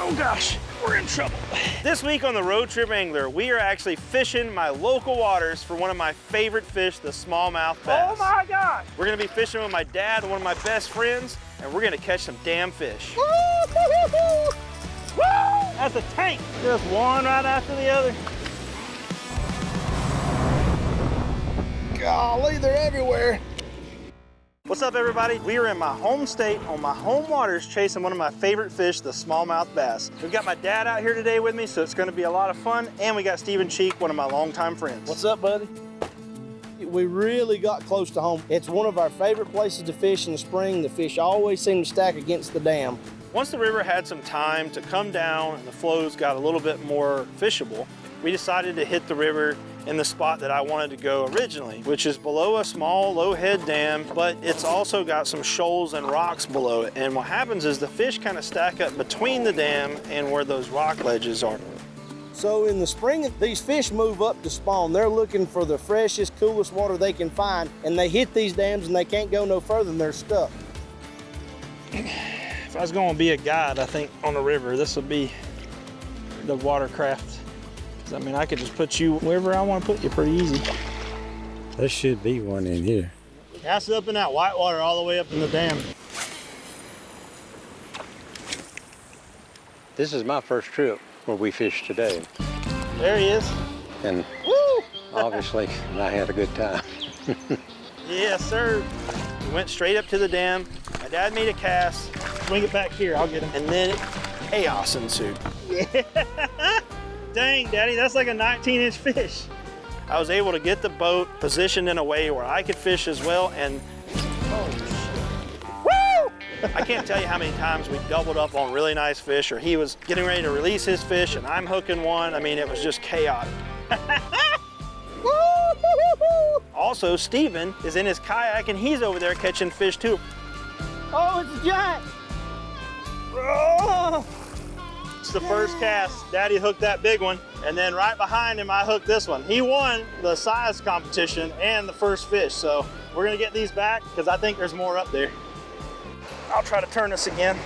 Oh gosh, we're in trouble. This week on the Road Trip Angler, we are actually fishing my local waters for one of my favorite fish, the smallmouth bass. Oh my gosh! We're gonna be fishing with my dad, one of my best friends, and we're gonna catch some damn fish. Woo! That's a tank. Just one right after the other. Golly, they're everywhere. What's up, everybody? We are in my home state on my home waters chasing one of my favorite fish, the smallmouth bass. We've got my dad out here today with me, so it's gonna be a lot of fun, and we got Stephen Cheek, one of my longtime friends. What's up, buddy? We really got close to home. It's one of our favorite places to fish in the spring. The fish always seem to stack against the dam. Once the river had some time to come down and the flows got a little bit more fishable, we decided to hit the river in the spot that I wanted to go originally, which is below a small low head dam, but it's also got some shoals and rocks below it. And what happens is the fish kind of stack up between the dam and where those rock ledges are. So in the spring, these fish move up to spawn. They're looking for the freshest, coolest water they can find, and they hit these dams and they can't go no further and they're stuck. If I was going to be a guide, I think on the river, this would be the watercraft. I mean, I could just put you wherever I want to put you pretty easy. There should be one in here. Cast it up in that white water all the way up in the dam. This is my first trip where we fished today. There he is. And woo! Obviously, I had a good time. Yes, sir. We went straight up to the dam. My dad made a cast. Swing it back here, I'll get him. And then chaos ensued. Yeah. Dang, Daddy, that's like a 19-inch fish. I was able to get the boat positioned in a way where I could fish as well, and oh shit. Woo! I can't tell you how many times we doubled up on really nice fish, or he was getting ready to release his fish and I'm hooking one. I mean, it was just chaotic. Also, Steven is in his kayak and he's over there catching fish too. Oh, it's a giant. Oh! It's the first cast. Daddy hooked that big one, and then right behind him I hooked this one. He won the size competition and the first fish, so we're gonna get these back because I think there's more up there. I'll try to turn this again.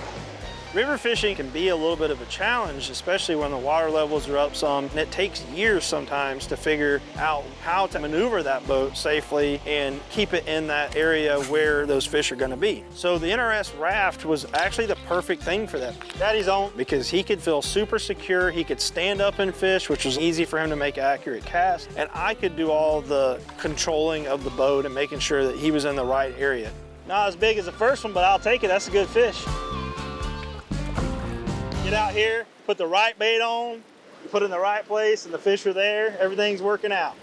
River fishing can be a little bit of a challenge, especially when the water levels are up some, and it takes years sometimes to figure out how to maneuver that boat safely and keep it in that area where those fish are gonna be. So the NRS raft was actually the perfect thing for that. Daddy's on, because he could feel super secure, he could stand up and fish, which was easy for him to make accurate casts, and I could do all the controlling of the boat and making sure that he was in the right area. Not as big as the first one, but I'll take it, that's a good fish. Get out here, put the right bait on, put it in the right place, and the fish are there. Everything's working out.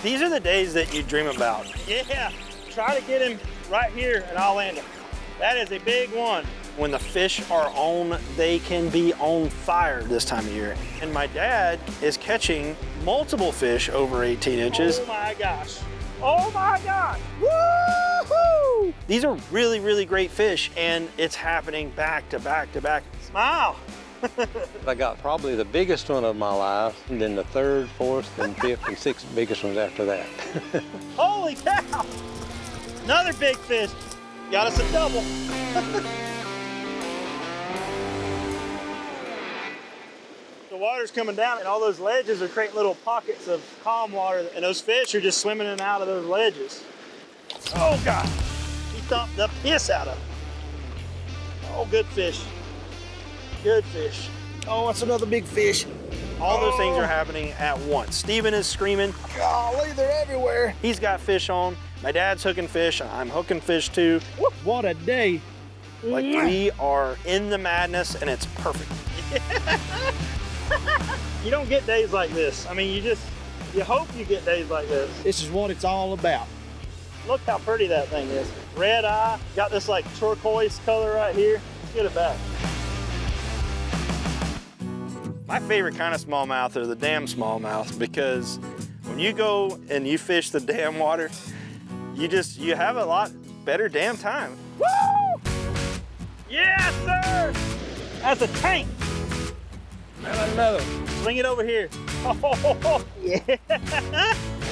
These are the days that you dream about. Yeah, try to get him right here and I'll land him. That is a big one. When the fish are on, they can be on fire this time of year. And my dad is catching multiple fish over 18 inches. Oh my gosh. Oh my gosh. Woo-hoo! These are really, really great fish, and it's happening back to back to back. Smile. I got probably the biggest one of my life, and then the third, fourth, and fifth, and sixth biggest ones after that. Holy cow! Another big fish. Got us a double. The water's coming down, and all those ledges are creating little pockets of calm water, and those fish are just swimming in and out of those ledges. Oh, God. He thumped the piss out of them. Oh, good fish. Good fish. Oh, that's another big fish. All those things are happening at once. Steven is screaming. Golly, they're everywhere. He's got fish on. My dad's hooking fish. I'm hooking fish too. What a day. Like, we are in the madness, and it's perfect. You don't get days like this. I mean, you hope you get days like this. This is what it's all about. Look how pretty that thing is. Red eye, got this like turquoise color right here. Let's get it back. My favorite kind of smallmouth are the dam smallmouth, because when you go and you fish the dam water, you have a lot better dam time. Woo! Yes, sir! That's a tank. How about another? Swing it over here. Oh, yeah.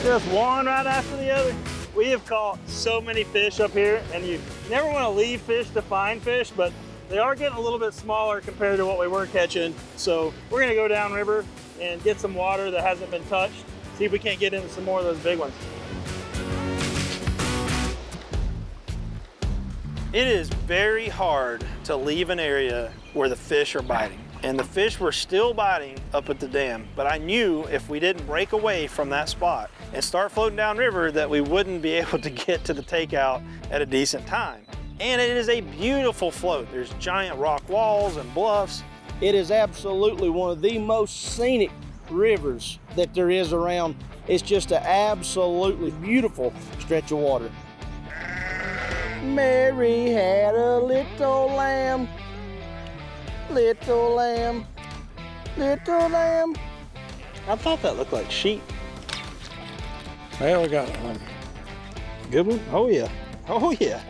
Just one right after the other. We have caught so many fish up here, and you never want to leave fish to find fish, but they are getting a little bit smaller compared to what we were catching. So we're gonna go downriver and get some water that hasn't been touched, see if we can't get into some more of those big ones. It is very hard to leave an area where the fish are biting. And the fish were still biting up at the dam, but I knew if we didn't break away from that spot and start floating downriver that we wouldn't be able to get to the takeout at a decent time. And it is a beautiful float. There's giant rock walls and bluffs. It is absolutely one of the most scenic rivers that there is around. It's just an absolutely beautiful stretch of water. Mary had a little lamb. Little lamb, little lamb. I thought that looked like sheep. Well, we got one. Good one? Oh yeah. Oh yeah.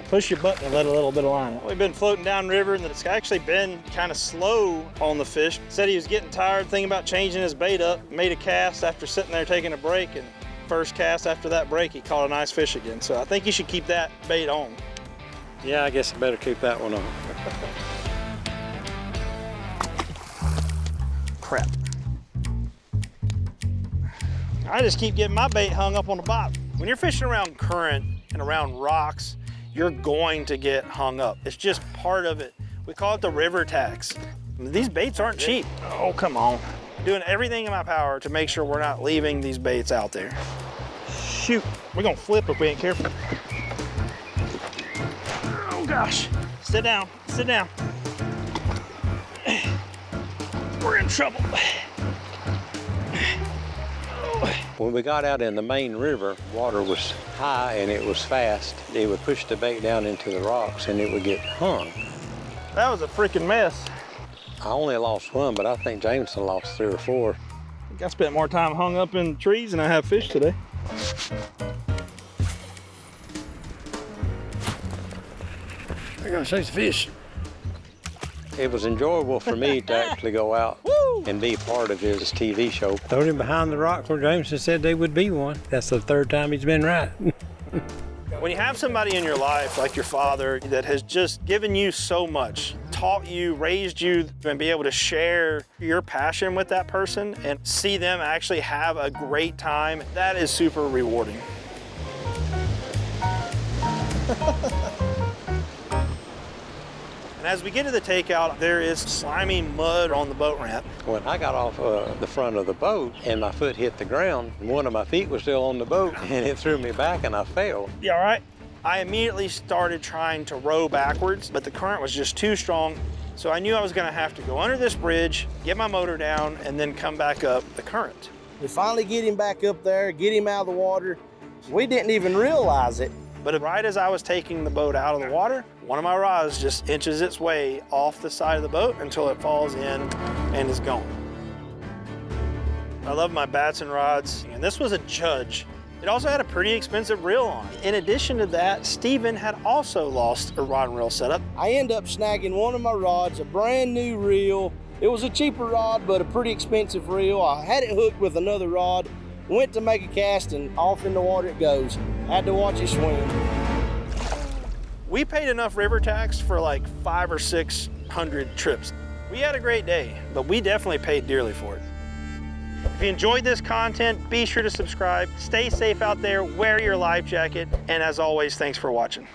Push your button and let a little bit of line out. We've been floating downriver and it's actually been kind of slow on the fish. Said he was getting tired, thinking about changing his bait up. Made a cast after sitting there taking a break, and first cast after that break, he caught a nice fish again. So I think you should keep that bait on. Yeah, I guess I better keep that one on. Crap. I just keep getting my bait hung up on the bottom. When you're fishing around current and around rocks, you're going to get hung up. It's just part of it. We call it the river tax. These baits aren't cheap. Oh, come on. Doing everything in my power to make sure we're not leaving these baits out there. Shoot, we're gonna flip if we ain't careful. Oh gosh, sit down, sit down. We're in trouble. When we got out in the main river, water was high and it was fast. It would push the bait down into the rocks and it would get hung. That was a freaking mess. I only lost one, but I think Jameson lost 3 or 4. I think I spent more time hung up in trees than I have fish today. I gotta chase the fish. It was enjoyable for me to actually go out and be part of his TV show. Throwed him behind the rock where Jameson said they would be one. That's the 3rd time he's been right. When you have somebody in your life like your father that has just given you so much, taught you, raised you, and be able to share your passion with that person and see them actually have a great time, that is super rewarding. And as we get to the takeout, there is slimy mud on the boat ramp. When I got off the front of the boat and my foot hit the ground, one of my feet was still on the boat and it threw me back and I fell. You all right? I immediately started trying to row backwards, but the current was just too strong. So I knew I was gonna have to go under this bridge, get my motor down, and then come back up the current. We finally get him back up there, get him out of the water. We didn't even realize it. But right as I was taking the boat out of the water, one of my rods just inches its way off the side of the boat until it falls in and is gone. I love my Batson rods, and this was a Judge. It also had a pretty expensive reel on it. In addition to that, Steven had also lost a rod and reel setup. I end up snagging one of my rods, a brand new reel. It was a cheaper rod, but a pretty expensive reel. I had it hooked with another rod, went to make a cast, and off in the water it goes. Had to watch it swim. We paid enough river tax for like 500 or 600 trips. We had a great day, but we definitely paid dearly for it. If you enjoyed this content, be sure to subscribe. Stay safe out there, wear your life jacket, and as always, thanks for watching.